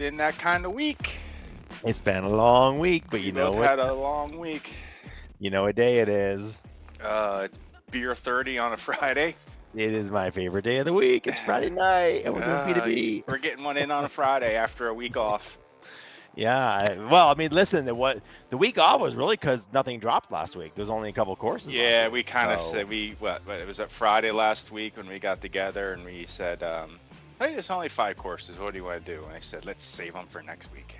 been that kind of week. It's been a long week, but We you know both what? had a long week. You know what day it is. It's beer 30 on a Friday. It is my favorite day of the week. It's Friday night, and we're doing B2B. We're getting one in on a Friday after a week off. Well, I mean, listen, the week off was really because nothing dropped last week. There's only a couple courses last Yeah, week. we kind of So said it was at Friday last week when we got together and we said, hey, there's only 5 courses. What do you want to do? And I said, let's save them for next week.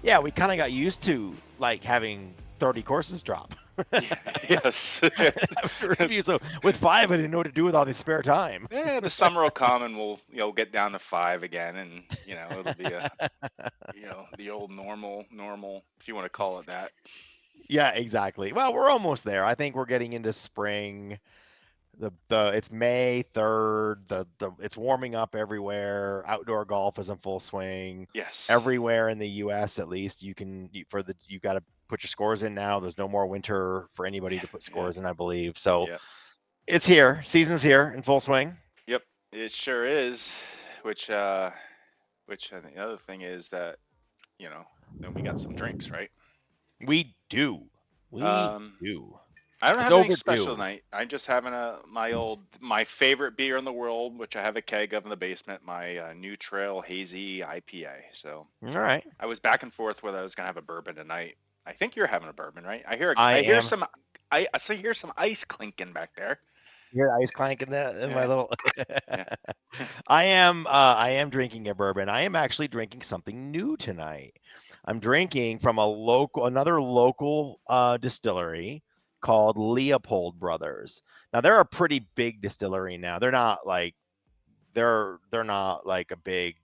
yeah, we kind of got used to like having 30 courses drop. Yes. After review. So with 5, I didn't know what to do with all the spare time. Yeah, the summer will come and we'll get down to 5 again, and it'll be the old normal, if you want to call it that. Yeah, exactly. Well, we're almost there. I think we're getting into spring. The it's May 3rd. The it's warming up everywhere. Outdoor golf is in full swing. Yes. Everywhere in the US at least you got to put your scores in now. There's no more winter for anybody to put Yeah. scores in, I believe. So Yep. it's here. Season's here in full swing. Yep. It sure is. Which I think the other thing is that then we got some drinks, right? We do. We Um, do. I don't It's have anything special overdue. tonight. I'm just having my favorite beer in the world, which I have a keg of in the basement. My New Trail Hazy IPA. So All right. I was back and forth whether I was gonna have a bourbon tonight. I think you're having a bourbon, right? I I hear am some I see hear some ice clinking back there. Your ice clanking that in my Yeah, little yeah. I am drinking a bourbon. I am actually drinking something new tonight. I'm drinking from another local distillery called Leopold Brothers. Now they're a pretty big distillery now. They're not like a big,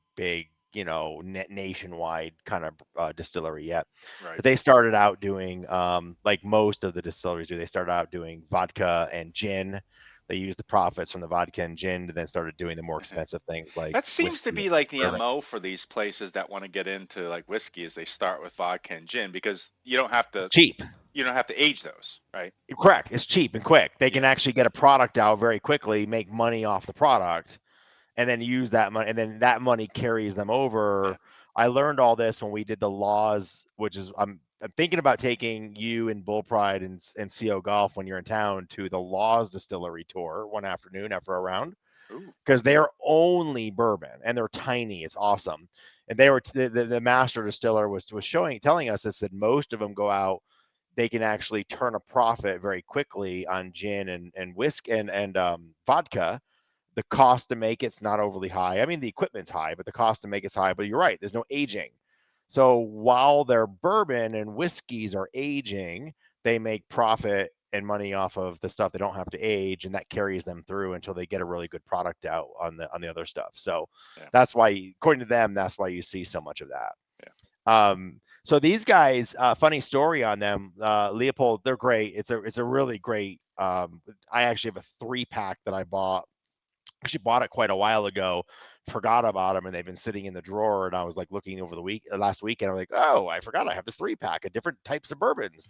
nationwide kind of distillery yet. Right. But they started out doing like most of the distilleries do. They started out doing vodka and gin. They used the profits from the vodka and gin, and then started doing the more expensive things like That seems to whiskey and be like the bourbon. MO for these places that want to get into like whiskey is they start with vodka and gin because you don't have to Cheap. age those, right? Correct. It's cheap and quick. They can Yeah. actually get a product out very quickly, make money off the product, and then use that money, and then that money carries them Yeah. over. I learned all this when we did the laws, which is I'm thinking about taking you and Bull Pride and CO Golf when you're in town to the Laws Distillery tour one afternoon after a round Ooh. because they're only bourbon and they're tiny. It's awesome. And they were the master distiller was telling us this that most of them go out. They can actually turn a profit very quickly on gin and whiskey and vodka. The cost to make it's not overly high. I mean, the equipment's high, but the cost to make it's high. But you're right, there's no aging. So while their bourbon and whiskeys are aging, they make profit and money off of the stuff they don't have to age, and that carries them through until they get a really good product out on the other stuff. So Yeah. that's why, according to them, that's why you see so much of that. Yeah. So these guys, funny story on them, Leopold, they're great. It's a really great. I actually have a 3-pack that I bought. Actually bought it quite a while ago, forgot about them, and they've been sitting in the drawer. And I was like looking over the last week, and I'm like, oh, I forgot I have this 3-pack of different types of bourbons.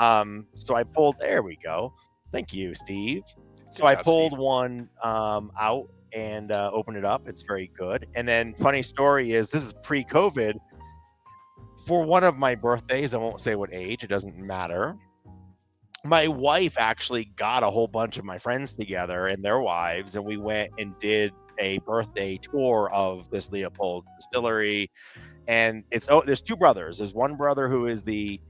So I pulled. There we go. Thank you, Steve. So Good I job, Steve. pulled one out and opened it up. It's very good. And then funny story is this is pre-COVID. For one of my birthdays, I won't say what age. It doesn't matter. My wife actually got a whole bunch of my friends together and their wives, and we went and did a birthday tour of this Leopold's distillery. And there's 2 brothers. There's one brother who is they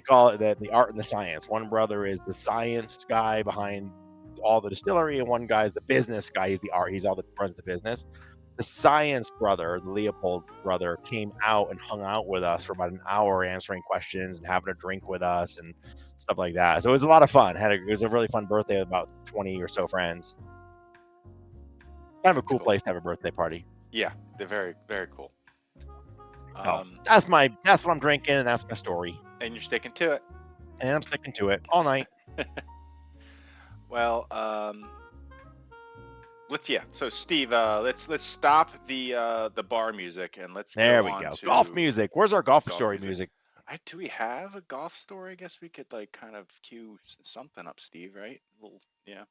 call it the art and the science. One brother is the science guy behind all the distillery, and one guy is the business guy. He's the art. He's all that runs the business. The science brother, the Leopold brother, came out and hung out with us for about an hour, answering questions and having a drink with us and stuff like that. So it was a lot of fun. It was a really fun birthday with about 20 or so friends. Kind of a That's cool cool. place to have a birthday party. Yeah, they're very, very cool. So that's what I'm drinking, and that's my story. And you're sticking to it. And I'm sticking to it all night. Well, so Steve, let's stop the bar music and let's There go we on go. Golf to music. Where's our golf golf story music. music? Do we have a golf story? I guess we could like kind of cue something up, Steve, right? A little, yeah.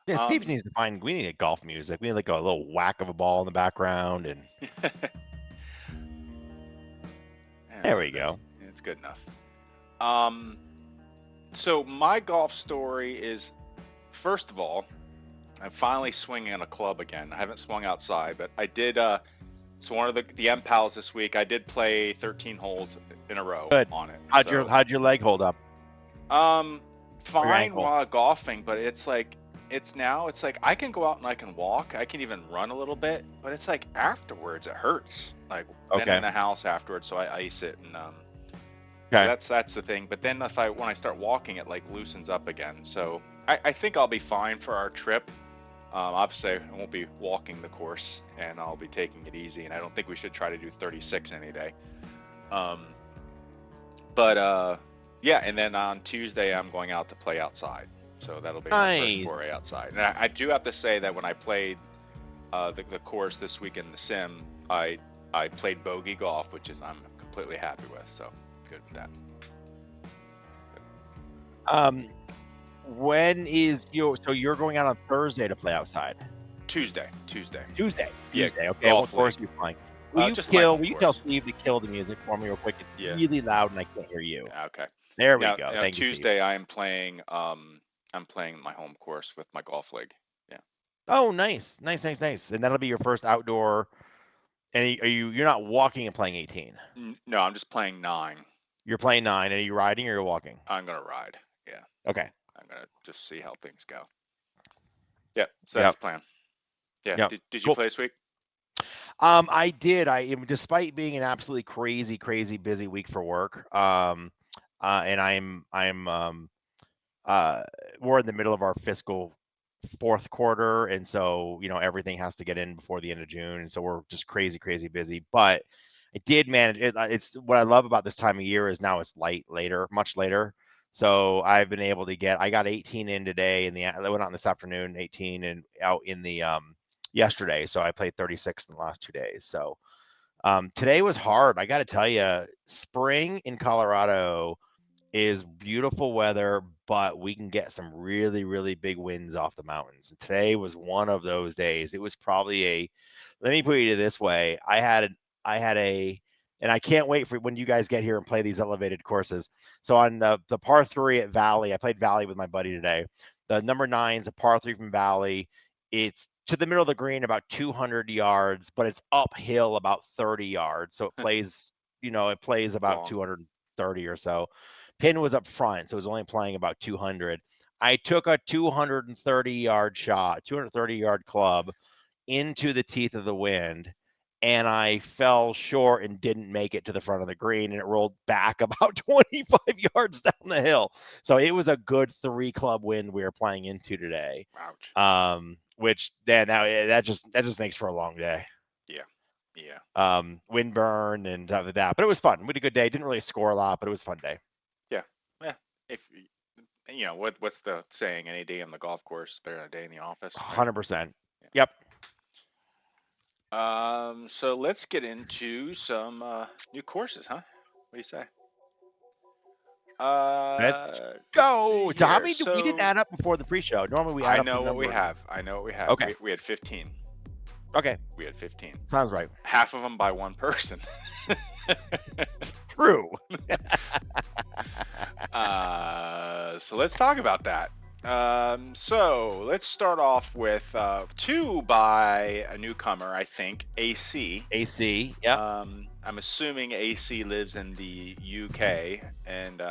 Yeah, Steve Um, needs to find. We need a golf music. We need like a little whack of a ball in the background, and There we go. It's good enough. Um, so my golf story is, first of all, I'm finally swinging on a club again. I haven't swung outside, but I did. So one of the M Pals this week, I did play 13 holes in a row Good. on it. So How'd your leg hold up um, or your fine ankle? while golfing, but it's like I can go out and I can walk. I can even run a little bit, but it's like afterwards it hurts. Like been in Okay. the house afterwards, so I ice it, and so Okay. that's the thing. But then if I when I start walking, it like loosens up again. So I think I'll be fine for our trip. Obviously, I won't be walking the course, and I'll be taking it easy. And I don't think we should try to do 36 any day. Um, but yeah, and then on Tuesday I'm going out to play outside, so that'll be my first Nice. foray outside. And I do have to say that when I played the course this week in the sim, I played bogey golf, which is I'm completely happy with. So good with that. Um, when is so you're going out on Thursday to play outside? Tuesday, Tuesday. Tuesday. Yeah, Tuesday. Okay. What golf course league. are you playing? Just my home Will you tell course. Steve to kill the music for me real quick? It's Yeah. really loud and I can't hear you. Okay. There we Now, go. now Thank you, Steve. Tuesday I'm playing my home course with my golf league. Yeah. Oh, nice. Nice, nice, nice. And that'll be your first outdoor. And you're not walking and playing 18. No, I'm just playing 9. You're playing 9. And are you riding or you're walking? I'm gonna ride. Yeah. Okay. I'm gonna just see how things go. Yeah. So that's Yep. the plan. Yeah. Yep. Did you Cool. play this week? I did. Despite being an absolutely crazy, crazy busy week for work. And uh, we're in the middle of our fiscal fourth quarter, and so everything has to get in before the end of June, and so we're just crazy, crazy busy. But I did manage it. It's what I love about this time of year is now it's later, much later. So I've been able to I got 18 in today, I went out this afternoon, 18, and out in the yesterday. So I played 36 in the last 2 days. So today was hard. I got to tell you, spring in Colorado is beautiful weather, but we can get some really, really big winds off the mountains. And today was one of those days. It was probably let me put it this way. I had and I can't wait for when you guys get here and play these elevated courses. So on the par 3 at Valley, I played Valley with my buddy today. The number 9 is a par 3 from Valley. It's to the middle of the green, about 200 yards, but it's uphill about 30 yards. So it plays about Long. 230 or so. Pin was up front, so it was only playing about 200. I took a 230-yard shot, 230-yard club into the teeth of the wind, and I fell short and didn't make it to the front of the green, and it rolled back about 25 yards down the hill. So it was a good 3-club wind we were playing into today. Ouch. Which then that just makes for a long day. Yeah. Yeah. Wind burn and stuff like that. But it was fun. We had a good day. Didn't really score a lot, but it was a fun day. Yeah. Yeah. If what's the saying? Any day on the golf course is better than a day in the office, right? 100%. Yep. So let's get into some new courses, huh? What do you say? Let's Let's see go. So how here. many we didn't So add up before the pre-show. Normally we add I up the know what we number. have. I know what we have. Okay. We had 15. Okay. We had 15. Sounds right. Half of them by one person. True. So let's talk about that. So let's start off with 2 by a newcomer, I think, AC. AC. Yep. I'm assuming AC lives in the UK, and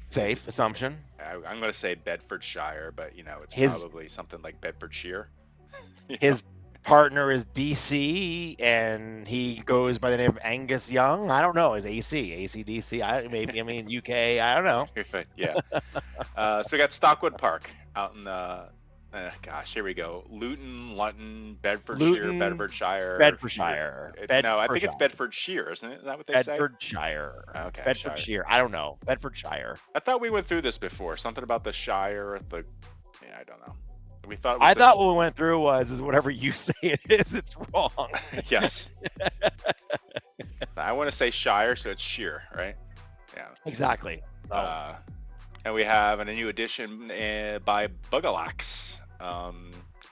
Safe assumption. I'm going to say Bedfordshire, but it's His probably something like Bedfordshire. his partner is DC, and he goes by the name of Angus Young. I don't know. Is ACDC? I mean UK. I don't know. But yeah. So we got Stockwood Park out in gosh, here we go. Luton, Bedfordshire, Bedfordshire. Bedfordshire. No, I think it's Bedfordshire, isn't it? Is that what they say? Bedfordshire. Okay. Bedfordshire. I don't know. Bedfordshire. I thought we went through this before. Something about the Shire. Yeah, I don't know. We thought. I thought what we went through is whatever you say it is, it's wrong. Yes. I want to say Shire, so it's Sheer, right? Yeah. Exactly. So. And we have a new addition by Bugalax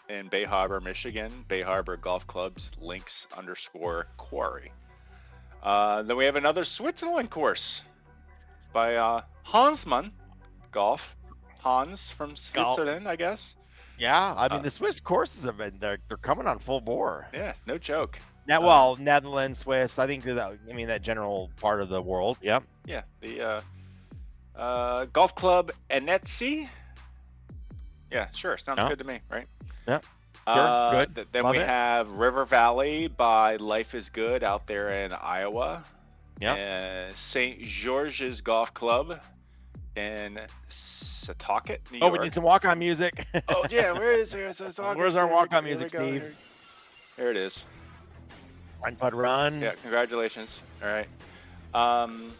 in Bay Harbor, Michigan. Bay Harbor Golf Clubs links _ quarry. Then we have another Switzerland course by Hansmann Golf. Hans from Golf. Switzerland, I guess. Yeah, I Uh, mean the Swiss courses have been they're coming on full bore. yeah, no joke. Now, Uh, well, Netherlands, Swiss, I think I mean that general part of the world. Yep. yeah, the golf club Enetsi. Yeah, sure, sounds Yeah. good to me, right? Yeah. Sure. Good. Then Love we it. have River Valley by Life is Good out there in Iowa, Yep. and St. George's Golf Club in Setauket, New Oh, we York. need some walk-on music. Oh yeah, where is there? Where's our Here we go. walk-on Here we music, go. Steve? Here it is. Run, Pud, run. Yeah, congratulations. All right. Um,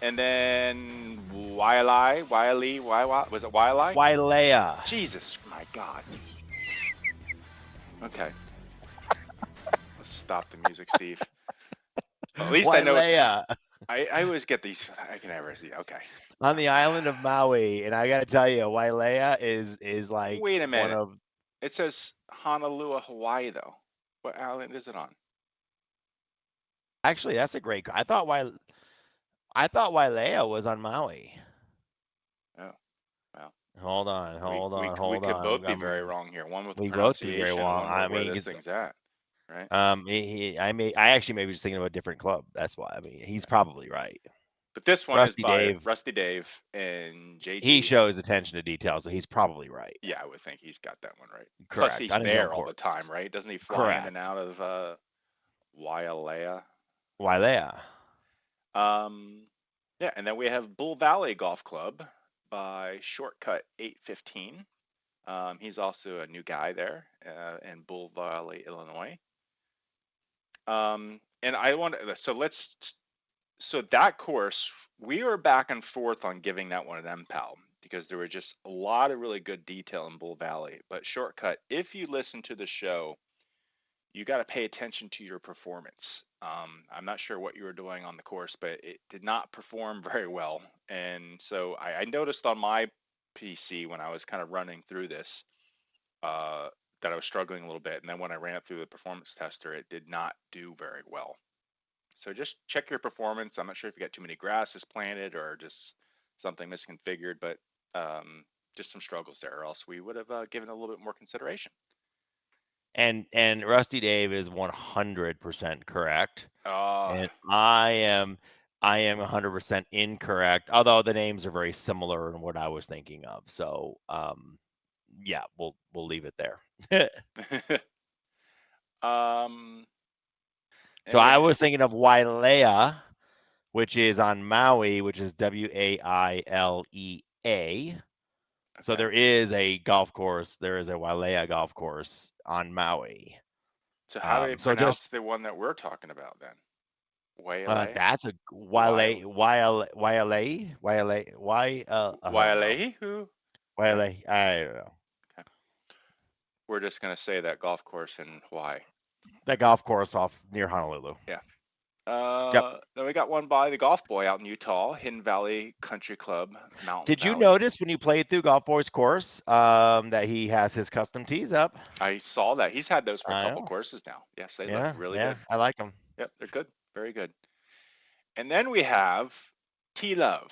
and then Waialae, was it Waialae? Waialae. Jesus, my God. Okay, let's stop the music, Steve. Well, at least I know it's. Waialae I always get these. I can never see. Okay. on the island of Maui, and I got to tell you, Waialae is like Wait a one minute. of. It says Honolulu, Hawaii, though. What island is it on? Actually, that's a great. I thought Waialae was on Maui. Oh, well. We Hold we on, we hold could on. both be very wrong here. One with the We both be very pronunciation, and wrong. one I where mean, this thing's at. Right. I actually maybe just thinking of a different club. That's why. I mean, he's probably right. But this one is Rusty by Dave, Rusty Dave and he JT. shows attention to detail, so he's probably right. Yeah, I would think he's got that one right. Plus, Correct. he's On his own there all course. the time, right? Doesn't he fly in and Correct. out of Waialae? Waialae. Um, yeah, and then we have Bull Valley Golf Club by Shortcut 815. He's also a new guy there in Bull Valley, Illinois. And I want so that course, we were back and forth on giving that one an MPAL because there were just a lot of really good detail in Bull Valley. But Shortcut, if you listen to the show, you got to pay attention to your performance. I'm not sure what you were doing on the course, but it did not perform very well. And so I noticed on my PC when I was kind of running through this that I was struggling a little bit. And then when I ran it through the performance tester, it did not do very well. So just check your performance. I'm not sure if you got too many grasses planted or just something misconfigured, but just some struggles there, or else we would have given a little bit more consideration. And Rusty Dave is 100% correct. Uh, And I am 100% incorrect, although the names are very similar in what I was thinking of. So, yeah, we'll leave it there. um, So and we I was thinking of Wailea, which is on Maui, which is Wailea. So okay. there is a golf course. There is a Wailea golf course on Maui. So how do you So just pronounce the one that we're talking about then? Waialae? that's a Wail Waialae? Who? Okay. Wailea. I don't know. Okay. We're just gonna say that golf course in Hawaii. That golf course off near Honolulu. Yeah. Yep. Then we got one by the Golf Boy out in Utah, Hidden Valley Country Club, Mountain Did you Valley. notice when you played through Golf Boy's course that he has his custom tees up? I saw that. He's had those for a I couple know. courses now. Yes, they look Yeah, really yeah, good. I like them. Yep, they're good. Very good. And then we have T Love.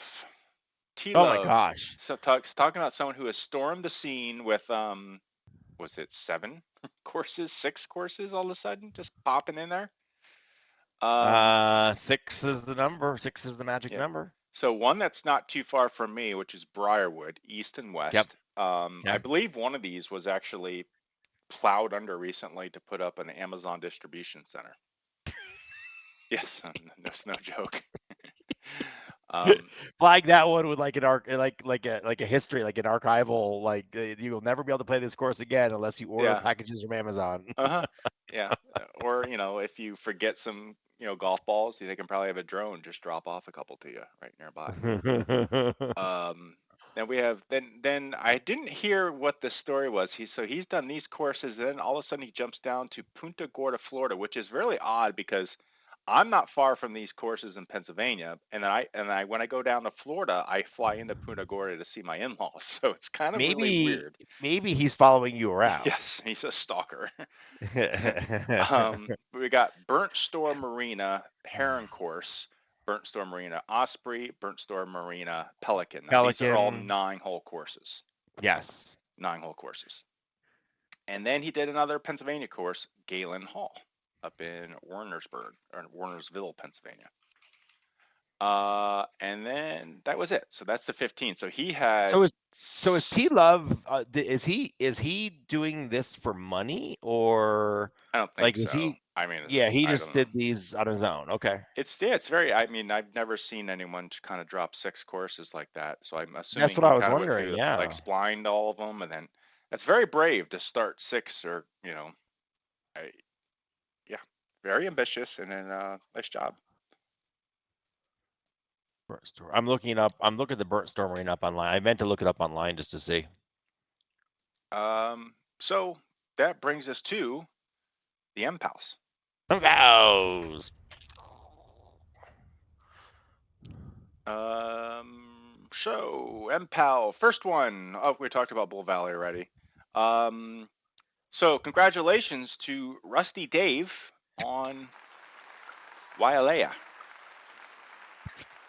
T Oh my Love. gosh. So talking about someone who has stormed the scene with was it 7 courses, 6 courses all of a sudden, just popping in there. 6 is the number. 6 is the magic Yeah. number. So one that's not too far from me, which is Briarwood, east and Yep. west. I believe one of these was actually plowed under recently to put up an Amazon distribution center. Yes, that's no joke. Flag that one with like an like a history, like an archival. Like you will never be able to play this course again unless you order Yeah. packages from Amazon. Yeah. Or if you forget some golf balls, they can probably have a drone just drop off a couple to you right nearby. Then we have then I didn't hear what the story was. He's done these courses, then all of a sudden he jumps down to Punta Gorda, Florida, which is really odd because I'm not far from these courses in Pennsylvania, and then I when I go down to Florida, I fly into Punta Gorda to see my in-laws. So it's kind of really Maybe weird. maybe he's following you around. Yes, he's a stalker. We got Burnt Store Marina, Heron Course, Burnt Store Marina, Osprey, Burnt Store Marina, Pelican. Now these are all Pelican, 9-hole courses. yes. 9-hole courses. And then he did another Pennsylvania course, Galen Hall, up in Warnersburg or Warnersville, Pennsylvania. And then that was it. So that's the 15. So he had. So is T Love? Is he doing this for money, or I don't think like is so. he? I mean, Yeah, he I don't just know. did these on his own. Okay, It's very. I mean, I've never seen anyone kind of drop 6 courses like that. So I'm that's assuming what he I was kind of went wondering. through like Yeah, splined all of them, and then that's very brave to start 6 or I, yeah, very ambitious, and then nice job. Burnt Store. I'm looking up. I'm looking the Burnt Store Marine up online. I meant to look it up online just to see. So that brings us to the M Pals. Vows. So MPAL, first one. Oh, we talked about Bull Valley already. Um, so congratulations to Rusty Dave on Waialae out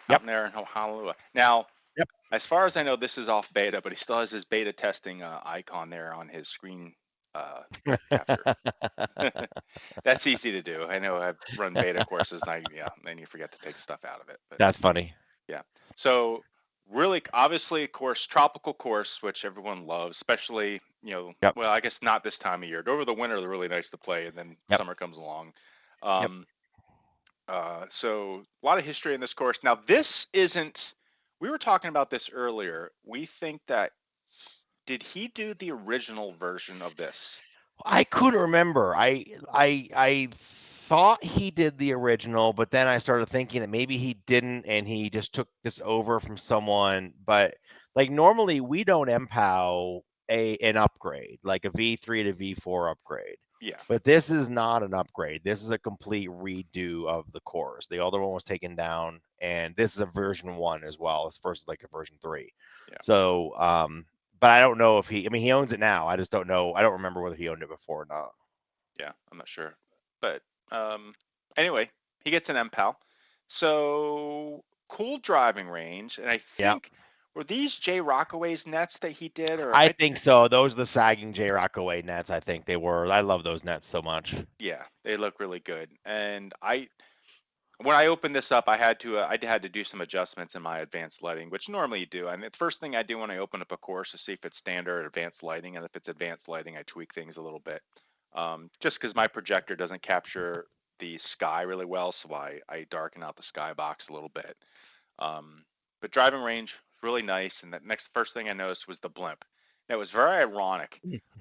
Yep. in there in Honolulu. Now, Yep. as far as I know, this is off beta, but he still has his beta testing icon there on his screen capture. That's easy to do. I know I've run beta courses, and then you forget to take stuff out of it. But That's funny. yeah. So really, obviously, of course, tropical course, which everyone loves, especially, Yep. well, I guess not this time of year. Over the winter, they're really nice to play, and then Yep. summer comes along. Yep. Um, so a lot of history in this course. Now, this isn't. We were talking about this earlier. We think that did he do the original version of this? I couldn't remember. I thought he did the original, but then I started thinking that maybe he didn't, and he just took this over from someone. But like normally, we don't empow an upgrade, like a V3 to V4 upgrade. Yeah, But this is not an upgrade. This is a complete redo of the course. The other one was taken down, and this is a version 1 as well. This first is like a version 3. yeah, So, but I don't know if I mean, he owns it now. I just don't know. I don't remember whether he owned it before or not. yeah. I'm not sure, but um, anyway, he gets an MPAL. So cool driving range, and I Yeah, think were these Jay Rockaway's nets that he did, or I think so. Those are the sagging J Rockaway nets. I think they were. I love those nets so much. yeah, they look really good. And when I opened this up, I had to do some adjustments in my advanced lighting, which normally you do. And the first thing I do when I open up a course is see if it's standard or advanced lighting, and if it's advanced lighting, I tweak things a little bit, just because my projector doesn't capture the sky really well, so I darken out the sky box a little bit. Um, but driving range was really nice, and the next first thing I noticed was the blimp. Now, it was very ironic.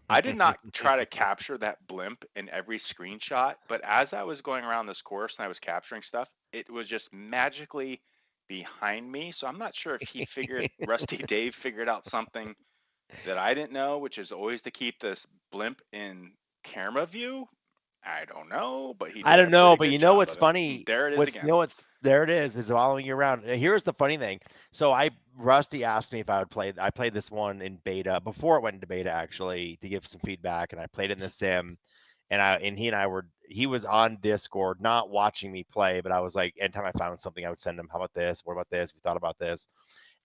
I did not try to capture that blimp in every screenshot, but as I was going around this course and I was capturing stuff, it was just magically behind me. So I'm not sure if Rusty Dave figured out something that I didn't know, which is always to keep this blimp in camera view. I don't know, but he I did a don't know, pretty but good you know job what's of it. funny? There it is again. What's there it is following you around. Here's the funny thing. So Rusty asked me if I would play. I played this one in beta before it went into beta actually to give some feedback, and I played in the sim. And he and I were he was on Discord, not watching me play, but I was like, anytime I found something, I would send him, how about this? What about this? We thought about this.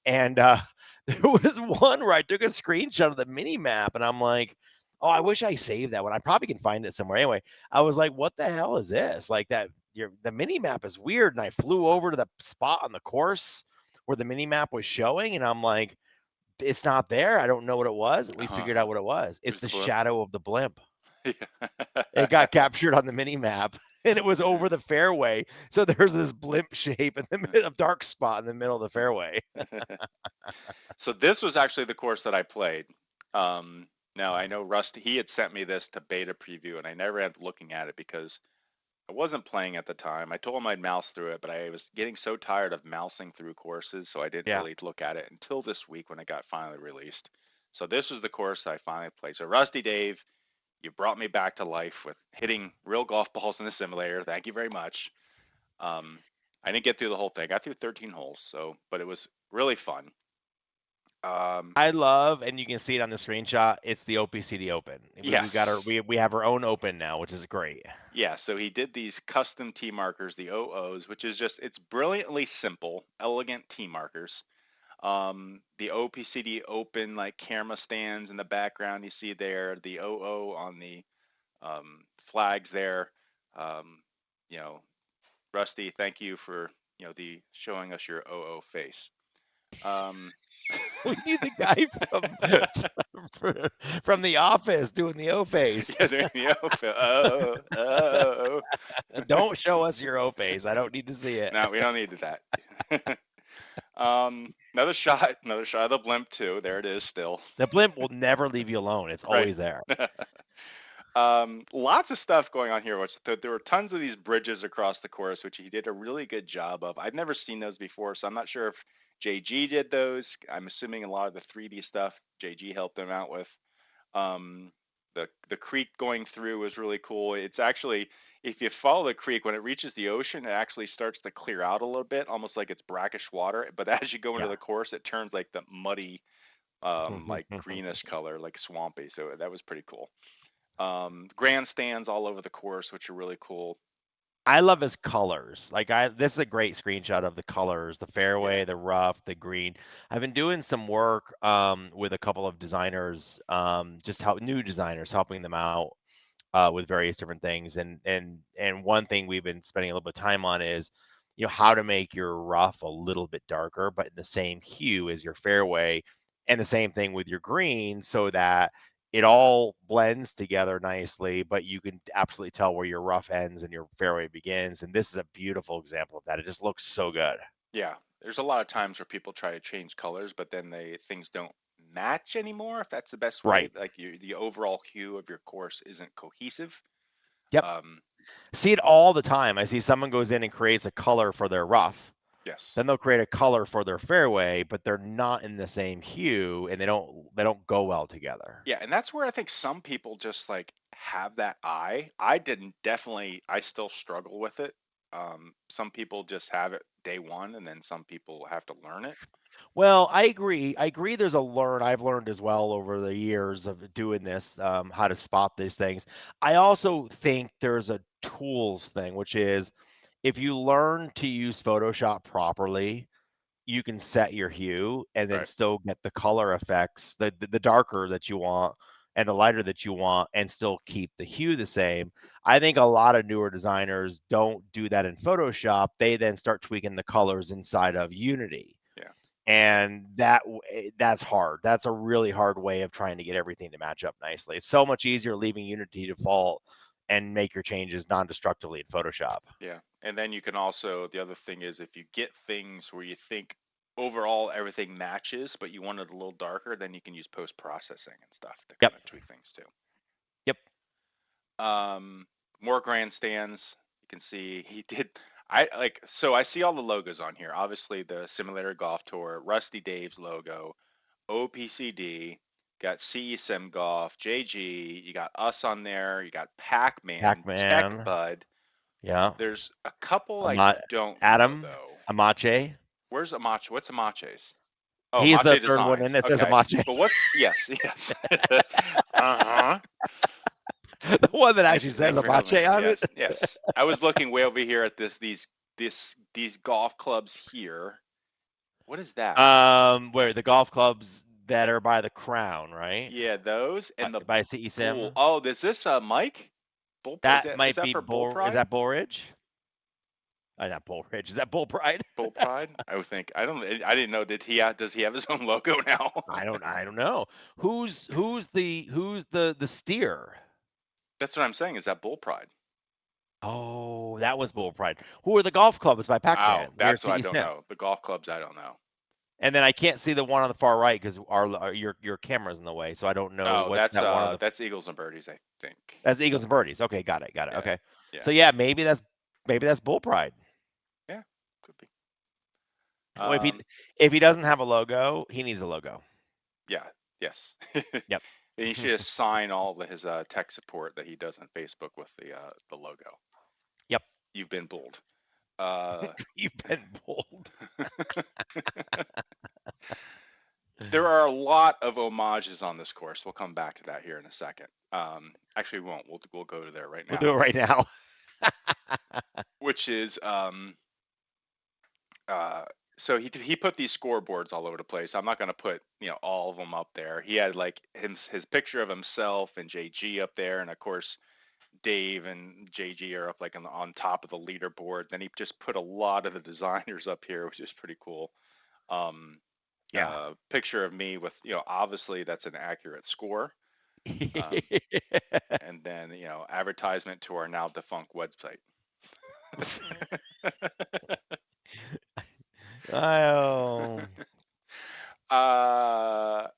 And there was one where I took a screenshot of the mini map, and I'm like, oh, I wish I saved that one. I probably can find it somewhere. Anyway, I was like, what the hell is this? Like the mini map is weird. And I flew over to the spot on the course where the mini map was showing, and I'm like, it's not there. I don't know what it was. We figured Uh-huh. out what it was. It It's was the the blimp. shadow of the blimp. It Yeah. got captured on the mini map, and it was over the fairway. So there's this blimp shape in the middle of dark spot in the middle of the fairway. So this was actually the course that I played. Now I know Rusty, he had sent me this to beta preview, and I never ended up looking at it because I wasn't playing at the time. I told him I'd mouse through it, but I was getting so tired of mousing through courses, so I didn't Yeah. really look at it until this week when it got finally released. So this was the course that I finally played. So Rusty Dave, you brought me back to life with hitting real golf balls in the simulator. Thank you very much. Um, I didn't get through the whole thing. I got through 13 holes, so but it was really fun. Um, I love, and you can see it on the screenshot, it's the OPCD Open. We've got our yes, we have our own Open now, which is great. yeah. So he did these custom T markers, the OOs, which is just it's brilliantly simple, elegant T markers. The OPCD Open like camera stands in the background you see there, the OO on the flags there. Um, you know, Rusty, thank you for the showing us your OO face. Um, We need the guy from from The Office doing the O face. yeah, doing the O face. Oh, oh. Don't show us your O face. I don't need to see it. No, we don't need that. Another shot of the blimp too. There it is still. The blimp will never leave you alone. It's Right. always there. Lots of stuff going on here. Which there were tons of these bridges across the course, which he did a really good job of. I'd never seen those before, so I'm not sure if JG did those. I'm assuming a lot of the 3D stuff JG helped them out with. Um, the creek going through was really cool. It's actually, if you follow the creek, when it reaches the ocean, it actually starts to clear out a little bit, almost like it's brackish water. But as you go into Yeah. the course, it turns like the muddy, like greenish color, like swampy. So that was pretty cool. Grandstands all over the course, which are really cool. I love his colors. This is a great screenshot of the colors, the Yeah, fairway, the rough, the green. I've been doing some work with a couple of designers, just how new designers helping them out with various different things. And one thing we've been spending a little bit of time on is, how to make your rough a little bit darker, but in the same hue as your fairway, and the same thing with your green, so that it all blends together nicely, but you can absolutely tell where your rough ends and your fairway begins. And this is a beautiful example of that. It just looks so good. yeah. There's a lot of times where people try to change colors, but then things don't match anymore. If that's the best way, Right. like the overall hue of your course isn't cohesive. Yep. Um, See it all the time. I see someone goes in and creates a color for their rough. yes. Then they'll create a color for their fairway, but they're not in the same hue and they don't go well together. Yeah, and that's where I think some people just like have that eye. I didn't definitely I still struggle with it. Some people just have it day one and then some people have to learn it. Well, I agree. I agree there's a I've learned as well over the years of doing this, how to spot these things. I also think there's a tools thing, which is if you learn to use Photoshop properly, you can set your hue and then Right. still get the color effects, the darker that you want and the lighter that you want, and still keep the hue the same. I think a lot of newer designers don't do that in Photoshop. They then start tweaking the colors inside of Unity. Yeah. And that's hard. That's a really hard way of trying to get everything to match up nicely. It's so much easier leaving Unity default and make your changes non-destructively in Photoshop. Yeah. And then you can also, the other thing is if you get things where you think overall everything matches, but you want it a little darker, then you can use post processing and stuff to Yep. kind of tweak things too. Yep. Um, More grandstands. You can see he did. I like so I see all the logos on here. Obviously, the Simulator Golf Tour, Rusty Dave's logo, OPCD, got CESIM Golf, JG. You got us on there. You got Pac-Man, Tech Pac-Man. Bud. Yeah. There's a couple I Ama don't know Adam, though. Amache. Where's Amache? What's Amache's? Oh, He's the Mache third one in Designs. that says Okay, Amache. but what's yes, yes. Uh-huh. The one that Thank actually you. Thank says you for helping me Amache out. on it. Yes, yes. I was looking way over here at these golf clubs here. What is that? Where the golf clubs that are by the Crown, right? Yeah, those and the By CE bull. Sim. Oh, is this Mike? Is That is might that be for Bull Bull. Is Pride? that Bull Ridge? Not Bull Ridge. Is that Bull Pride? Bull Pride? I would think. I don't. I didn't know. Does he have his own logo now? I don't know. Who's the steer? That's what I'm saying. Is that Bull Pride? Oh, that was Bull Pride. Who are the golf clubs by Oh, Pac-Man near that's what I CE don't Sim? know. The golf clubs, I don't know. And then I can't see the one on the far right because your camera's in the way, so I don't know Oh, what's that one on the. that's Eagles and Birdies, I think. That's Eagles and Birdies. Okay, got it, got it. Yeah, Okay, yeah, so yeah, maybe that's Bull Pride. yeah. Could be. Well, if he Um, if he doesn't have a logo, he needs a logo. yeah, yes. Yep. And he should just sign all of his tech support that he does on Facebook with the logo. Yep. You've been bulled. Uh, You've been bold. there are a lot of homages on this course. We'll come back to that here in a second. Actually, we won't. We'll go to there right We'll do now, it right now. which is uh, so he put these scoreboards all over the place. I'm not going to put all of them up there. He had like his picture of himself and JG up there, and of course Dave and JG are up like on top of the leaderboard. Then he just put a lot of the designers up here, which is pretty cool. Um, Yeah. Picture of me with obviously that's an accurate score. Um, and then advertisement to our now defunct website. Oh, uh,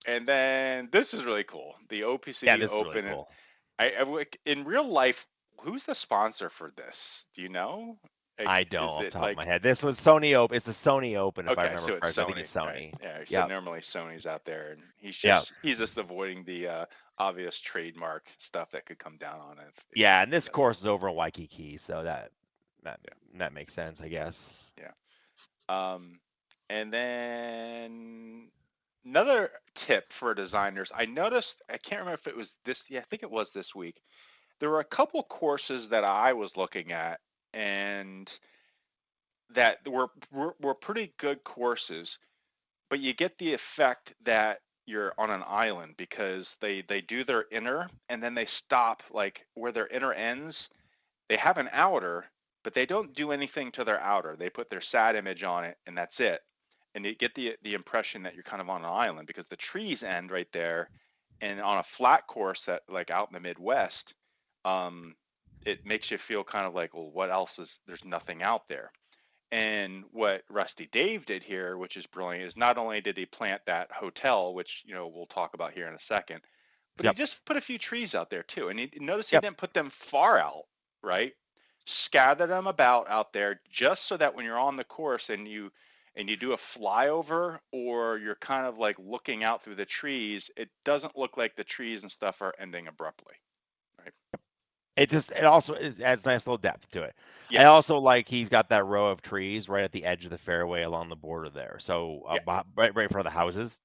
and then this is really cool. The yeah, OPC this is really Open. cool. In real life, who's the sponsor for this? Do you know? I Like, don't is off it the top of like my head. This was Sony Open. It's the Sony Open, if I okay, remember so it's correctly. I think Sony, it's right? Sony. Yeah. So Yep. normally Sony's out there, and Yep. he's just avoiding the obvious trademark stuff that could come down on it if he Yeah, wants and to this mess up. course is over in Waikiki, so that Yeah. that makes sense, I guess. Yeah. Um, and then another tip for designers, I noticed, I can't remember if it was this, yeah, I think it was this week. There were a couple courses that I was looking at and that were pretty good courses, but you get the effect that you're on an island because they do their inner and then they stop like where their inner ends. They have an outer, but they don't do anything to their outer. They put their SAT image on it, and that's it. And you get the impression that you're kind of on an island because the trees end right there, and on a flat course that like out in the Midwest, um, it makes you feel kind of like, well, what else is there's nothing out there. And what Rusty Dave did here, which is brilliant, is not only did he plant that hotel, which we'll talk about here in a second, but he Yep. just put a few trees out there too. And he notice he Yep. didn't put them far out, right? Scattered them about out there just so that when you're on the course and you do a flyover or you're kind of like looking out through the trees, it doesn't look like the trees and stuff are ending abruptly, right? It adds nice little depth to it. I Yes. also like he's got that row of trees right at the edge of the fairway along the border there. So Yeah. right in front of the houses.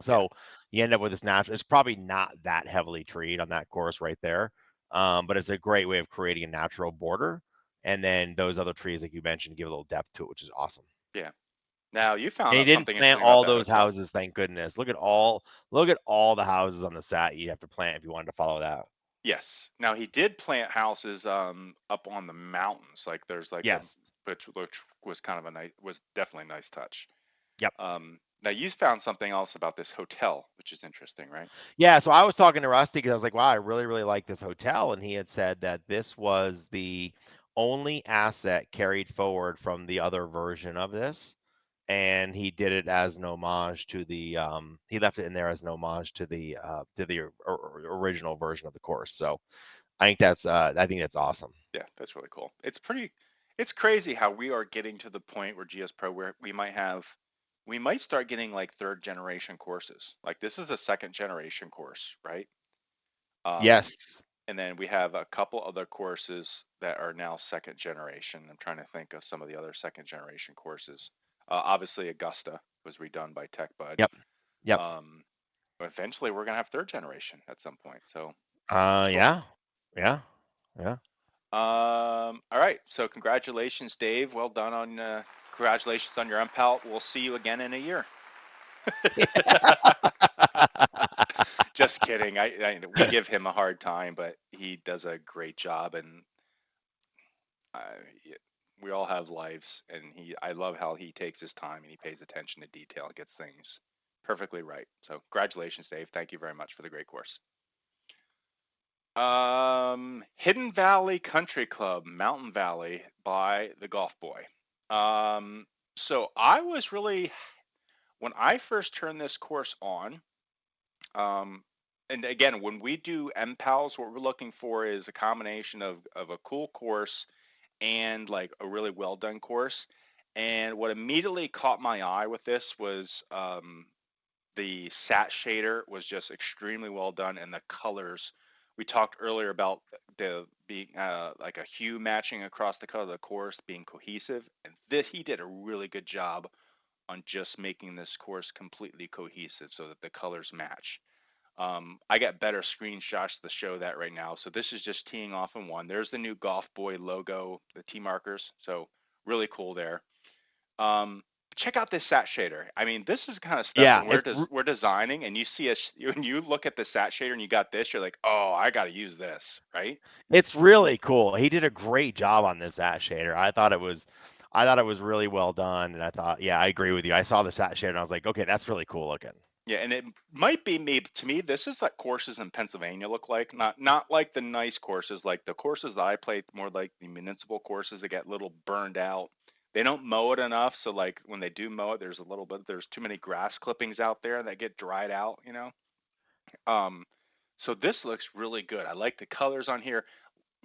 Yeah. So you end up with this natural. It's probably not that heavily treed on that course right there, but it's a great way of creating a natural border. And then those other trees, like you mentioned, give a little depth to it, which is awesome. Yeah. Now you found And he out didn't something plant interesting about all that those hotel. houses, thank goodness. Look at all the houses on the sat you have to plant if you wanted to follow that. Yes. Now he did plant houses up on the mountains. Like there's like a Yes. which was kind of a nice was definitely a nice touch. Yep. Now you found something else about this hotel, which is interesting, right? Yeah, so I was talking to Rusty because I was like, "Wow, I really, really like this hotel," and he had said that this was the only asset carried forward from the other version of this, and he did it as an homage to he left it in there as an homage to the original version of the course. So I think that's awesome. Yeah, that's really cool. It's crazy how we are getting to the point where GS Pro where we might start getting like third generation courses. Like this is a second generation course, right? Um, Yes. and then we have a couple other courses that are now second generation. I'm trying to think of some of the other second generation courses. Obviously, Augusta was redone by TechBud. Yep. Yep. Um, but eventually, we're gonna have third generation at some point. So it's cool. Yeah. Yeah. Yeah. All right. So congratulations, Dave. Well done on congratulations on your MPAL. We'll see you again in a year. Just kidding. We give him a hard time, but he does a great job, and uh, y- we all have lives, and I love how he takes his time and he pays attention to detail and gets things perfectly right. So congratulations, Dave. Thank you very much for the great course. Hidden Valley Country Club, Mountain Valley by the Golf Boy. So I was really when I first turned this course on, um, and again, when we do MPALs, what we're looking for is a combination of a cool course and like a really well done course. And what immediately caught my eye with this was the sat shader was just extremely well done, and the colors We talked earlier about the being like a hue matching across the color of the course being cohesive, and this he did a really good job on just making this course completely cohesive so that the colors match. I got better screenshots to show that right now. So this is just teeing off in one. There's the new Golf Boy logo, the tee markers. So really cool there. Um, Check out this sat shader. I mean, this is kind of stuff Yeah, when we're designing, and you see when you look at the sat shader and you got this, you're like, oh, I got to use this, right? it's really cool. He did a great job on this sat shader. I thought it was really well done, and I thought, yeah, I agree with you. I saw the sat shader and I was like, okay, that's really cool looking. Yeah, and it might be me to me. This is what courses in Pennsylvania look like. Not like the nice courses, like the courses that I play, more like the municipal courses that get a little burned out. They don't mow it enough, so like when they do mow it, there's too many grass clippings out there that get dried out, you know. Um, so this looks really good. I like the colors on here.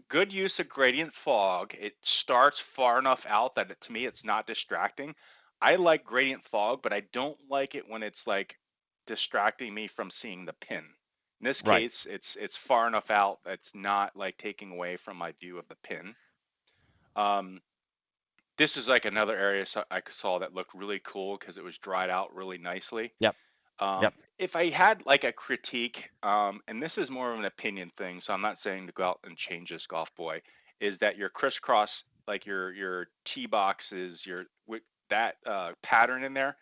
Good use of gradient fog. It starts far enough out that to me it's not distracting. I like gradient fog, but I don't like it when it's like distracting me from seeing the pin. In this Right. case, it's far enough out that it's not like taking away from my view of the pin. Um, this is like another area I saw that looked really cool because it was dried out really nicely. Yep. Yep. If I had like a critique, and this is more of an opinion thing, so I'm not saying to go out and change this golf boy, is that your crisscross, like your tee boxes, that pattern in there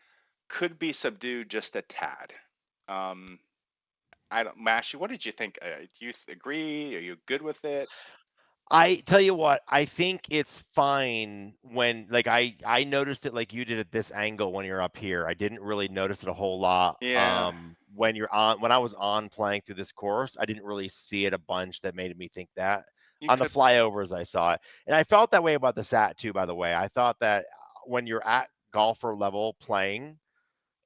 could be subdued just a tad. Um, I don't, Mashy, what did you think? Do you agree? Are you good with it? I tell you what, I think it's fine when like I noticed it like you did at this angle when you're up here. I didn't really notice it a whole lot. Yeah, When I was on playing through this course, I didn't really see it a bunch that made me think that. you On the could. flyovers I saw it. And I felt that way about the SAT too, by the way. I thought that when you're at golfer level playing,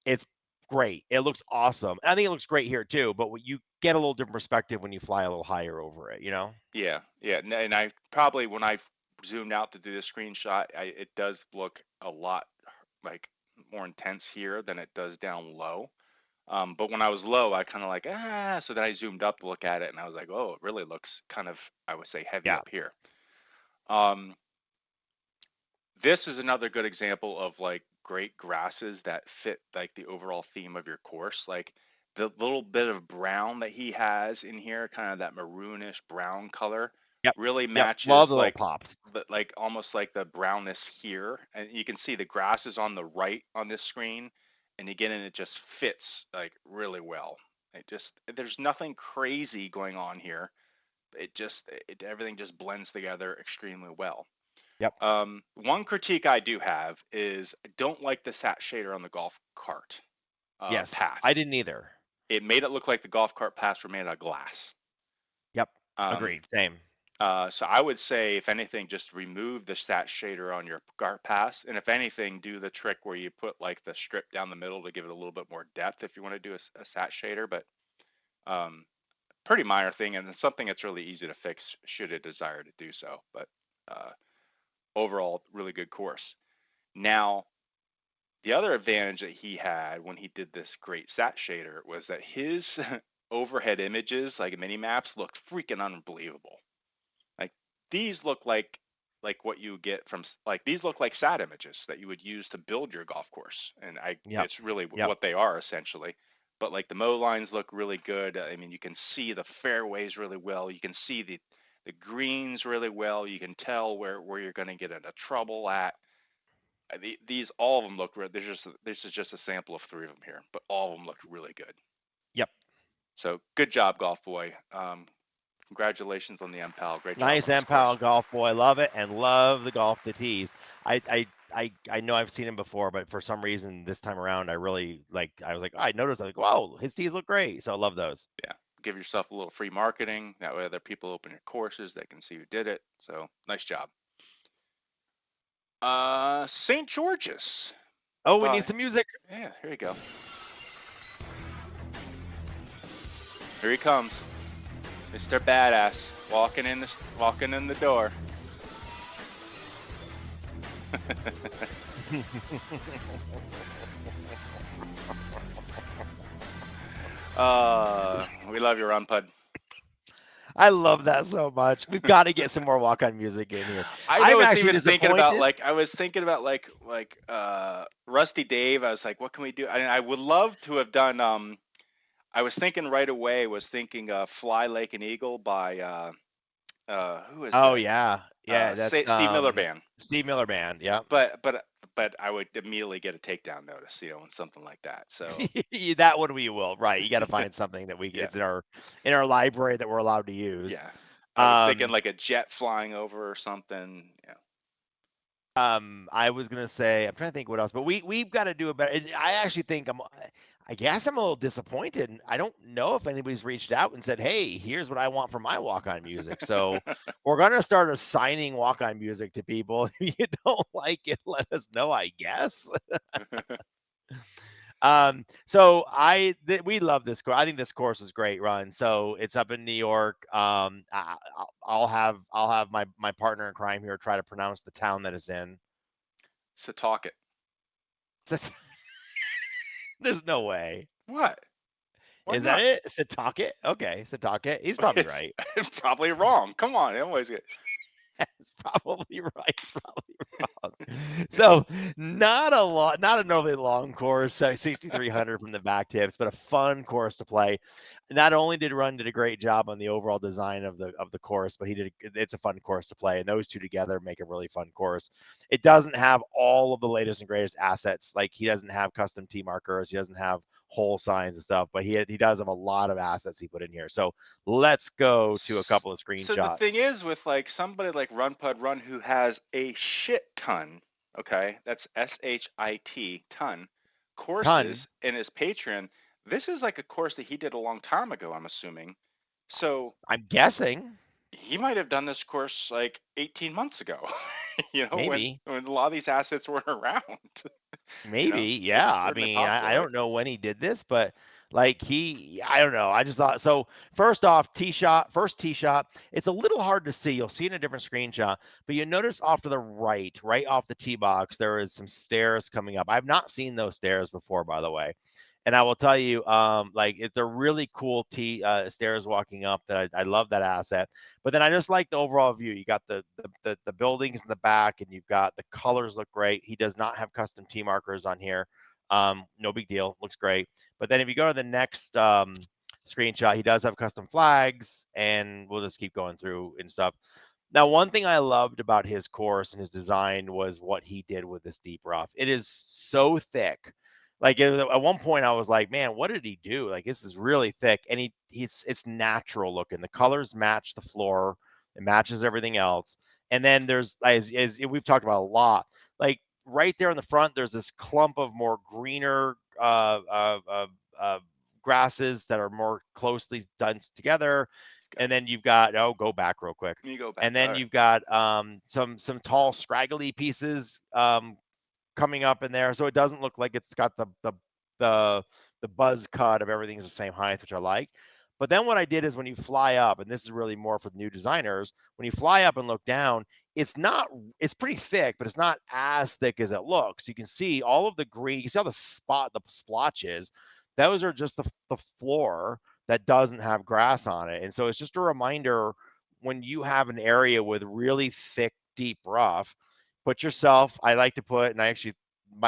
it's great. It looks awesome. I think it looks great here too, but you get a little different perspective when you fly a little higher over it, you know? Yeah, yeah, and I probably when I zoomed out to do the screenshot, it does look a lot like more intense here than it does down low. But when I was low, I kind of like so then I zoomed up to look at it, and I was like, oh, it really looks kind of, I would say, heavy Yeah. up here. Um, this is another good example of like great grasses that fit like the overall theme of your course. Like the little bit of brown that he has in here, kind of that maroonish brown color, Yep. really Yep. Love matches the little like pops. like almost like the brownness here. And you can see the grass is on the right on this screen, and again, and it just fits like really well. It just there's nothing crazy going on here. Everything just blends together extremely well. Yep. One critique I do have is I don't like the sat shader on the golf cart Yes. path. I didn't either. It made it look like the golf cart paths were made out of glass. Yep. Um, Agreed. Same. so I would say, if anything, just remove the stat shader on your cart pass, and if anything, do the trick where you put like the strip down the middle to give it a little bit more depth if you want to do a sat shader. But um, pretty minor thing, and it's something that's really easy to fix should it desire to do so. But uh, overall, really good course. Now, the other advantage that he had when he did this great sat shader was that his overhead images, like mini maps, looked freaking unbelievable. Like these look like what you get from like these look like sat images that you would use to build your golf course, and Yep. it's really Yep. what they are essentially. But like the mow lines look really good. I mean, you can see the fairways really well. You can see the greens really well. You can tell where you're going to get into trouble at. These all of them look. This is just a sample of three of them here, but all of them look really good. Yep. So good job, golf boy. Congratulations on the MPAL. Great job Nice on this MPAL course. golf boy. Love it and love the golf the tees. I know I've seen him before, but for some reason this time around I really like I was like, oh, I noticed I was like, wow, his tees look great. So I love those. Yeah, give yourself a little free marketing. That way, other people open your courses, they can see who did it. So nice job. St. George's. Oh, we need Uh, some music. yeah, here you go. Here he comes, Mr. Badass, walking in the door. We love you, Ron Pud. I love that so much. We've got to get some more walk-on music in here. I I'm was actually even thinking about disappointed. like I was thinking about Rusty Dave. I was like, what can we do? I would love to have done I was thinking right away was thinking Fly Like an Eagle by who is Oh the yeah, yeah. That's Steve Miller Band. Steve Miller Band. Yep. But I would immediately get a takedown notice, and something like that. So That one we will. Right. You got to find something that we yeah, it's in our library that we're allowed to use. yeah. I was thinking Um, like a jet flying over or something. Yeah. I was gonna say I'm trying to think what else, but we've got to do a better. I actually think I guess I'm a little disappointed. I don't know if anybody's reached out and said, "Hey, here's what I want for my walk-on music." So we're gonna start assigning walk-on music to people. If you don't like it, let us know. I guess. We love this course. I think this course was great run. So it's up in New York. I'll have my partner in crime here try to pronounce the town that it's in. Setauket. There's no way. What? Why Is that not? it? Setauket? Okay, Setauket. He's probably It's right. probably wrong. Come on, I always get. He's probably right. He's probably wrong. So not an overly long course. So 6,300 from the back tips, but a fun course to play. Not only did Run did a great job on the overall design of the course, but it's a fun course to play, and those two together make a really fun course. It doesn't have all of the latest and greatest assets. Like he doesn't have custom T markers, he doesn't have hole signs and stuff, but he does have a lot of assets he put in here. So let's go to a couple of So the thing screenshots. is, with like somebody like Run Pud Run who has a shit ton, okay, that's SHIT ton Ton. courses in his Patreon. This is like a course that he did a long time ago, I'm assuming. So I'm guessing. he might have done this course like 18 months ago, Maybe. when a lot of these assets weren't around. Maybe, They yeah. just I wouldn't have mean, cost I right. don't know when he did this, but like I don't know. I just thought so. First off, first tee shot. It's a little hard to see. You'll see in a different screenshot, but you notice off to the right off the tee box, there is some stairs coming up. I've not seen those stairs before, by the way. And I will tell you, they're really cool stairs walking up. I love that asset. But then I just like the overall view. You got the buildings in the back, and you've got the colors look great. He does not have custom T markers on here. No big deal. Looks great. But then if you go to the next screenshot, he does have custom flags, and we'll just keep going through and stuff. Now, one thing I loved about his course and his design was what he did with this deep rough. It is so thick. Like at one point, I was like, "Man, what did he do? Like this is really thick." And it's natural looking. The colors match the floor. It matches everything else. And then there's as we've talked about a lot, like right there in the front, there's this clump of more greener grasses that are more closely done together. These And guys. then you've got go back real quick. You go back. And All then right. you've got some tall scraggly pieces coming up in there, so it doesn't look like it's got the the buzz cut of everything's the same height, which I like. But then what I did is when you fly up, and this is really more for the new designers, when you fly up and look down, it's not it's pretty thick, but it's not as thick as it looks. You can see all of the green, you can see all the splotches. Those are just the floor that doesn't have grass on it. And so it's just a reminder when you have an area with really thick, deep rough, put yourself, I like to put, and I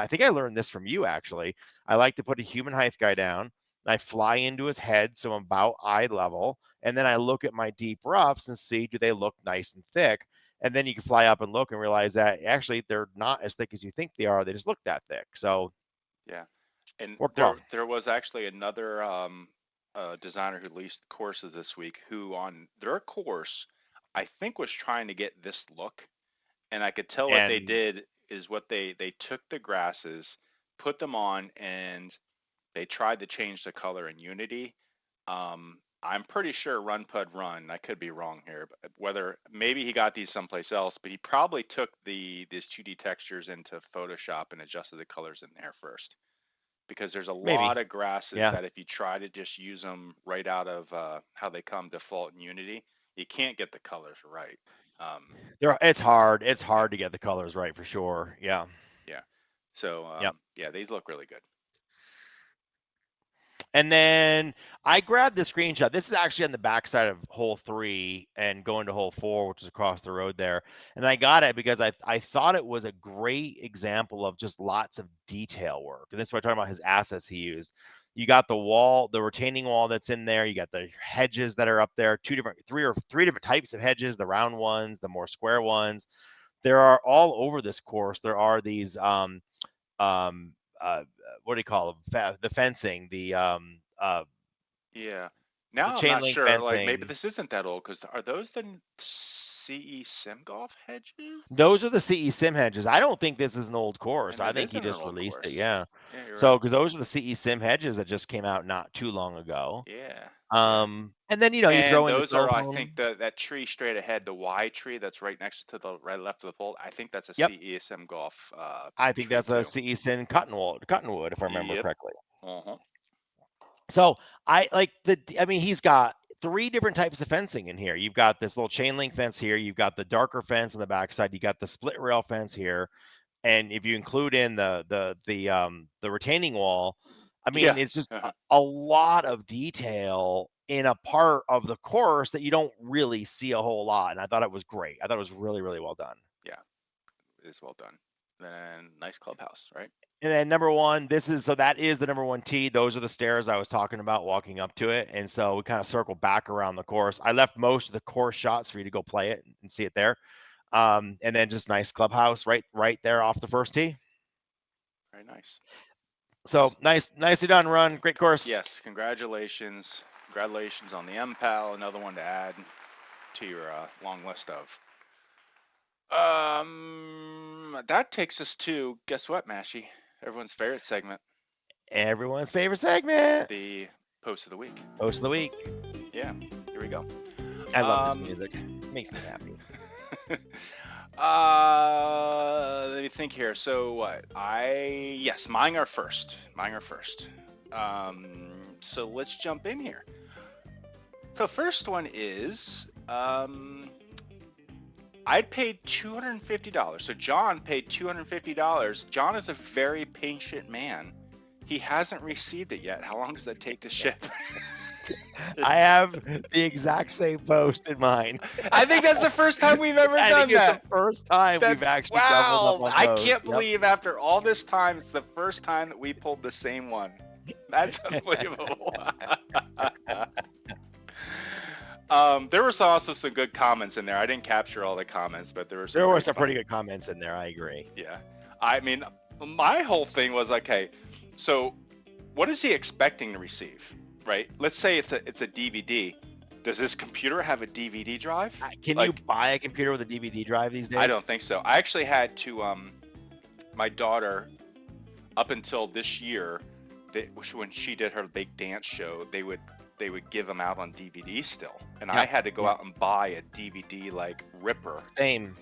think I learned this from you actually. I like to put a human height guy down. I fly into his head, so I'm about eye level, and then I look at my deep roughs and see do they look nice and thick. And then you can fly up and look and realize that actually they're not as thick as you think they are. They just look that thick. So Yeah. And worked there well. there was actually another designer who leased courses this week who on their course I think was trying to get this look, and I could tell what they And did is what they took the grasses, put them on, and they tried to change the color in Unity. I'm pretty sure Run Pud Run, I could be wrong here, but whether maybe he got these someplace else, but he probably took these 2D textures into Photoshop and adjusted the colors in there first, because there's a lot maybe, of grasses yeah, that if you try to just use them right out of how they come default in Unity, you can't get the colors right. Um, it's hard. It's yeah, hard to get the colors right for sure. Yeah. yeah. So Yep. yeah, these look really good. And then I grabbed the screenshot. This is actually on the backside of hole 3 and going to hole 4, which is across the road there. And I got it because I thought it was a great example of just lots of detail work. And that's why I'm talking about his assets he used. You got the wall, the retaining wall that's in there. You got the hedges that are up there, three different types of hedges, the round ones, the more square ones. There are all over this course. There are these um what do you call them? The fencing, Yeah. the Now I'm chain not link sure. Like maybe fencing. this isn't that old because are those the CE Sim Golf hedges? Those are the CE Sim hedges. I don't think this is an old course. And I it think he isn't an just old released it. course. Yeah. Yeah, you're So right. because those are the CE Sim hedges that just came out not too long ago. Yeah. Yeah. And then you And throw in the those are, I telephone. think, that tree straight ahead, the Y tree that's right next to the right left of the pole. I think that's a Yep. CESM Golf I think tree that's a too. CE Sim cottonwood, if I remember Yep. correctly. Uh-huh. So I like I mean, he's got 3 different types of fencing in here. You've got this little chain link fence here. You've got the darker fence on the backside. You got the split rail fence here. And if you include in the retaining wall, I mean, Yeah. it's just Uh-huh. a lot of detail in a part of the course that you don't really see a whole lot. And I thought it was great. I thought it was really, really well done. Yeah. It is well done. Then nice clubhouse, right? And then number one, that is the number one tee. Those are the stairs I was talking about walking up to it. And so we kind of circle back around the course. I left most of the course shots for you to go play it and see it there. And then just nice clubhouse right there off the first tee. Very nice. So nicely done, Run. Great course. Yes, congratulations. Congratulations on the MPAL. Another one to add to your long list of. That takes us to, guess what, Mashy? Everyone's favorite segment, Everyone's favorite segment. the post of the week. Post of the week. Yeah, here we go. I love this Um, music. It makes me happy. Let me think here. So what? Yes, mine are first. Mine are first. So let's jump in here. The first one is I paid $250. So John paid $250. John is a very patient man. He hasn't received it yet. How long does that take to ship? I have the exact same post in mine. I think that's the first time we've ever I done think it's that. the first time we've actually doubled up Wow! on I posts. can't Yep. believe after all this time, it's the first time that we pulled the same one. That's unbelievable. There was also some good comments in there. I didn't capture all the comments, but there were some. There were great some pretty good comments in there. I agree. Yeah, I mean, my whole thing was okay. So, what is he expecting to receive? Right? Let's say it's a DVD. Does this computer have a DVD drive? Can you buy a computer with a DVD drive these days? I don't think so. I actually had to. My daughter, up until this year, when she did her big dance show, they would give them out on DVD still, and I had to go out and buy a DVD like ripper. Same.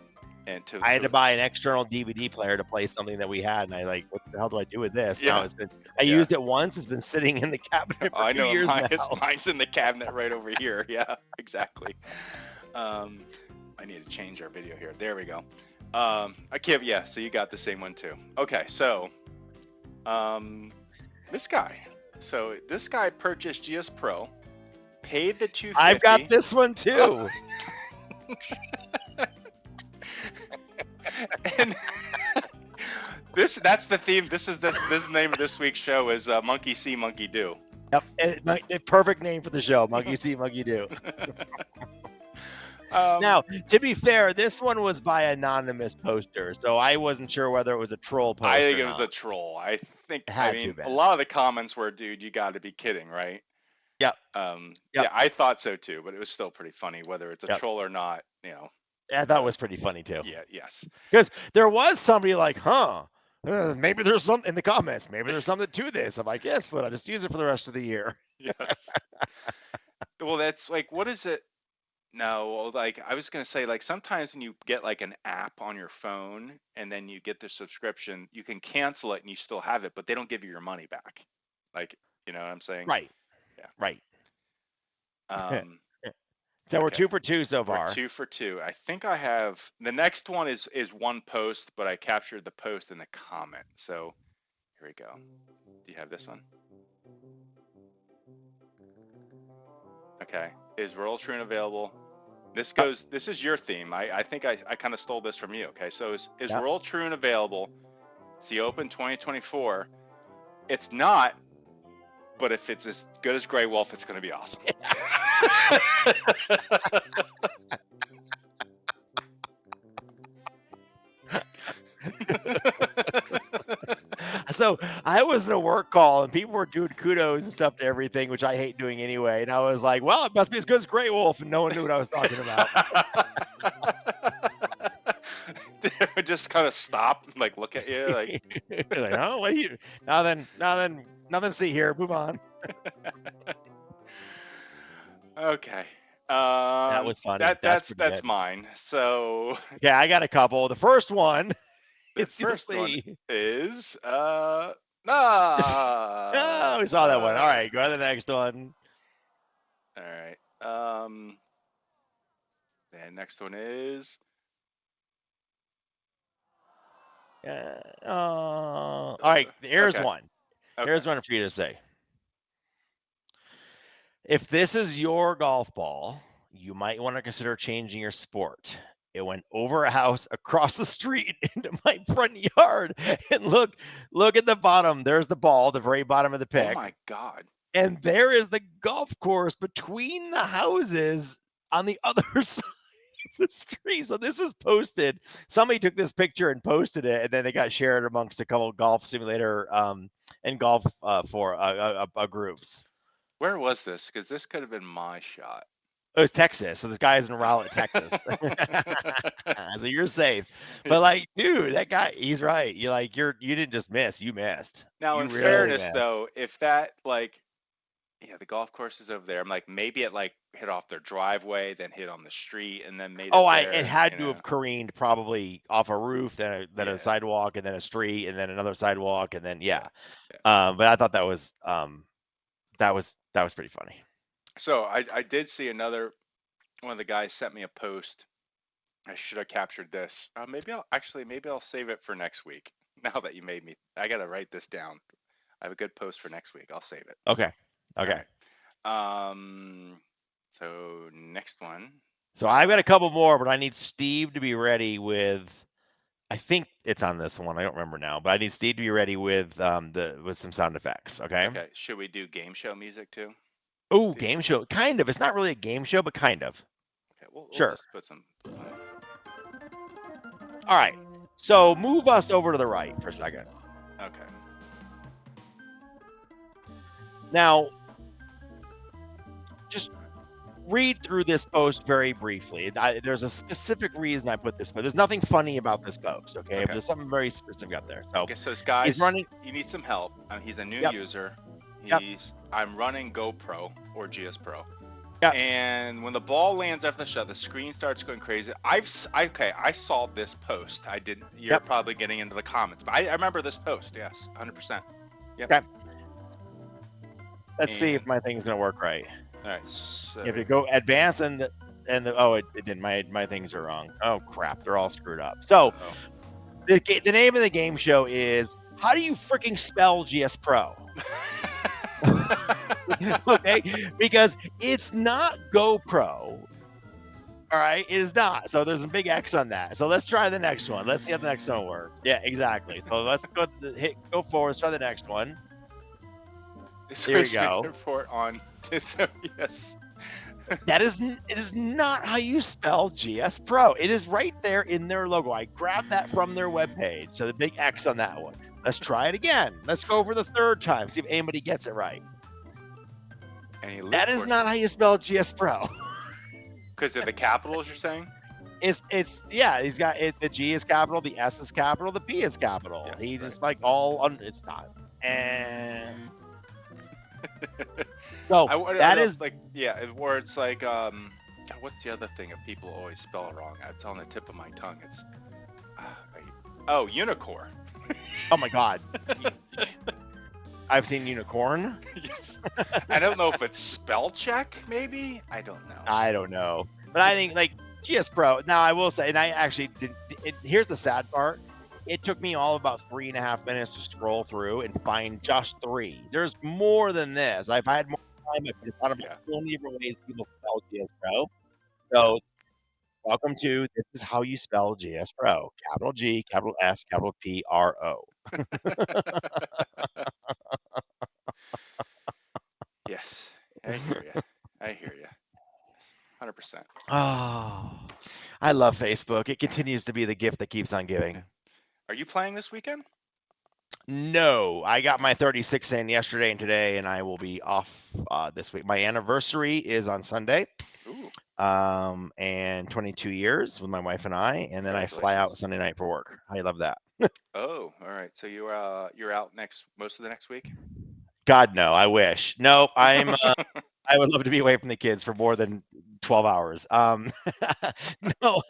And I had to buy an external DVD player to play something that we had, and I like, what the hell do I do with this? Yeah. Now I used it once. It's been sitting in the cabinet for 2 years now. Mine's in the cabinet right over here. Yeah, exactly. I need to change our video here. There we go. I can't. Yeah, so you got the same one too. Okay, so this guy. So this guy purchased GS Pro, paid the $250. I've got this one too. And that's the theme. This is the name of this week's show is Monkey See, Monkey Do. Yep, perfect name for the show, Monkey See, Monkey Do. Now, to be fair, this one was by anonymous poster, so I wasn't sure whether it was a troll post. I think it was a troll. I think. I mean, a lot of the comments were, "Dude, you got to be kidding, right?" Yep. Yeah, I thought so too, but it was still pretty funny, whether it's a troll or not. You know. I thought it was pretty funny too. Yeah. Yes. Because there was somebody like, maybe there's something in the comments. Maybe there's something to this. I'm like, yes, I'll just use it for the rest of the year. Yes. Well, that's like, what is it? No, like I was gonna say, like sometimes when you get like an app on your phone and then you get the subscription, you can cancel it and you still have it, but they don't give you your money back. Like, you know what I'm saying? Right. Yeah. Right. So okay. we're 2 for 2 so far. We're 2 for 2. I think I have the next one is one post, but I captured the post in the comment. So here we go. Do you have this one? Okay. Is Royal Troon available? This Yep. goes. This is your theme. I think I kind of stole this from you. Okay. So is Yep. Royal Troon available? It's the Open 2024. It's not. But if it's as good as Grey Wolf, it's going to be awesome. So I was in a work call and people were doing kudos and stuff to everything, which I hate doing anyway. And I was like, well, it must be as good as Grey Wolf. And no one knew what I was talking about. They would just kind of stop, and, like, look at you, like, Like, oh, what are you? Nothing to see here. Move on. okay. That was funny. That's pretty That's good. mine. So Yeah, I got a couple. The first one, the you'll first one see. is Oh, we saw that one. All right, go to the next one. all right. And next one is All right, here's okay. one. Okay. Here's one for you to say. If this is your golf ball, you might want to consider changing your sport. It went over a house across the street into my front yard. And look at the bottom. There's the ball, the very bottom of the Oh pick. my God. And there is the golf course between the houses on the other side of the street. So this was posted. Somebody took this picture and posted it, and then they got shared amongst a couple of golf simulator and golf for groups. Where was this? Because this could have been my shot. It was Texas. So this guy is in Rowlett, Texas. So you're safe. But like, dude, that guy, he's right. You didn't just miss, you missed. Now, You in really fairness, missed. though, if that, like, yeah, the golf course is over there. I'm like, maybe it, like, hit off their driveway, then hit on the street, and then made it Oh, it there. had to have careened probably off a roof, then a Yeah, sidewalk, and then a street, and then another sidewalk, and then yeah. yeah. But I thought that was pretty funny. So I did see another one of the guys sent me a post. I should have captured this. Maybe I'll save it for next week. Now that you made me, I gotta write this down. I have a good post for next week. I'll save it. Okay. All Okay. right. So next one. So I've got a couple more, but I need Steve to be ready with. I think it's on this one. I don't remember now, but I need Steve to be ready with some sound effects. Okay. Okay. Should we do game show music too? Oh, game show. Kind of. It's not really a game show, but kind of. Okay. We'll Sure. just put some. All right. So move us over to the right for a second. Okay. Now, just read through this post very briefly. There's a specific reason I put this, but there's nothing funny about this post. Okay. But there's something very specific out there. So, okay, so this guy, he's running. You need some help. He's a new Yep. user. Yep. I'm running GoPro or GS Pro. Yep. And when the ball lands after the shot, the screen starts going crazy. I saw this post. I didn't. You're Yep. probably getting into the comments, but I remember this post. Yes, 100%. Yep. Okay. Let's see if my thing's gonna work right. All right. So, You have to go advance and it didn't. My things are wrong. Oh crap, they're all screwed up. So the name of the game show is how do you freaking spell GS Pro? Okay, because it's not GoPro. All right, it is not. So there's a big X on that. So let's try the next one. Let's see how the next one works. Yeah, exactly. So let's go forward. Let's try the next one. There you go. Report on yes. It is not how you spell GS Pro. It is right there in their logo. I grabbed that from their webpage. So the big X on that one. Let's try it again. Let's go over the third time. See if anybody gets it right. That is not how you spell GS Pro. Because of the capitals, you're saying? He's got it. The G is capital, the S is capital, the B is capital. Yes, he right. just like it's not. And so that is like where it's like what's the other thing that people always spell wrong? It's on the tip of my tongue. It's unicorn. Oh my god. I've seen unicorn. Yes. I don't know if it's spell check, maybe. I don't know. But I think like GS Pro. Now I will say, and I actually did. Here's the sad part. It took me all about 3.5 minutes to scroll through and find just 3. There's more than this. I've had more time. I put it on about Yeah. 20 different ways people spell GS Pro. So welcome to This Is How You Spell GS Pro. Capital G, capital S, capital P, R, O. Yes, I hear you. I hear you. 100%. Oh, I love Facebook. It continues to be the gift that keeps on Yeah. giving. Are you playing this weekend? No, I got No. my 36 in yesterday and today, and I will be off this week. My anniversary is on Sunday, Ooh, and 22 years with my wife and I, and then I fly out congratulations. Sunday night for work. I love that. Oh, all right. So you're out most of the next week? God, no, I wish. No, I would love to be away from the kids for more than 12 hours. No,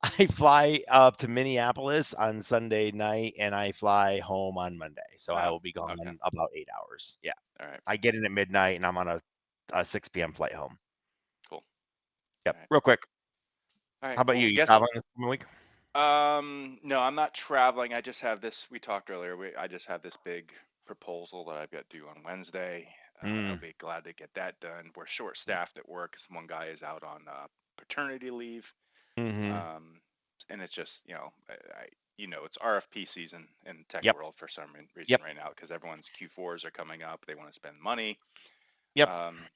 I fly up to Minneapolis on Sunday night, and I fly home on Monday, so I Oh, will be gone okay. about 8 hours. Yeah. All right. I get in at midnight, and I'm on a 6 PM flight home. Cool. Yep, All right. real quick. All right. How about you? Well, You guess traveling this coming week? no, I'm not traveling. I just have this. We talked earlier. I just have this big proposal that I've got due on Wednesday. I'll Mm, be glad to get that done. We're short staffed at work 'cause one guy is out on paternity leave. mhm. Um, and it's just, it's RFP season in the tech Yep, world for some reason yep, right now because everyone's Q4s are coming up. They want to spend money. yep. Um,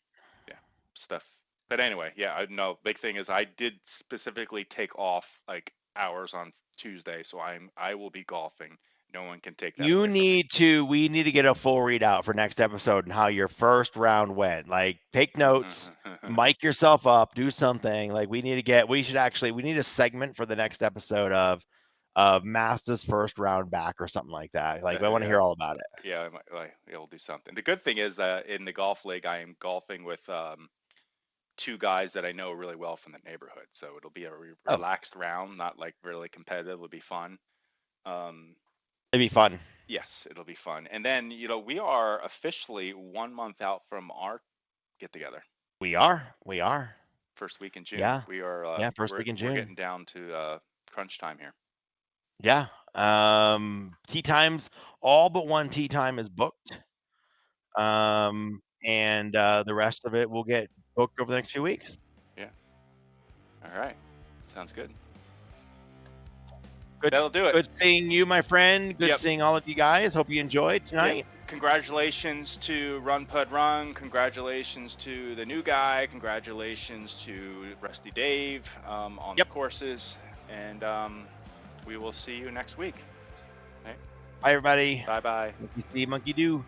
yeah, stuff. But anyway, yeah, I know. Big thing is I did specifically take off like hours on Tuesday, so I will be golfing. No one can take that away from me. We need to get a full readout for next episode and how your first round went. Like, take notes, mic yourself up, do something. Like, we need a segment for the next episode of Master's first round back or something like that. Like, I want to Yeah, hear all about it. yeah, it'll do something. The good thing is that in the golf league, I am golfing with two guys that I know really well from the neighborhood. So it'll be a Oh, relaxed round, not like really competitive. It'll be fun. Um, it'd be fun. yes, it'll be fun. And then, we are officially 1 month out from our get together. We are. We are. First week in June. Yeah. We are Yeah. First we're week in we're getting June. down to crunch time here. Yeah. Tea times, all but one tea time is booked. And the rest of it will get booked over the next few weeks. Yeah. All right. Sounds good. Good That'll do it. good seeing you, my friend. Good Yep. seeing all of you guys. Hope you enjoyed Yep. tonight. Congratulations to Run Pud Run. Congratulations to the new guy. Congratulations to Rusty Dave on the Yep. courses. And we will see you next week. Okay? Bye, everybody. Bye bye. Monkey see, monkey do.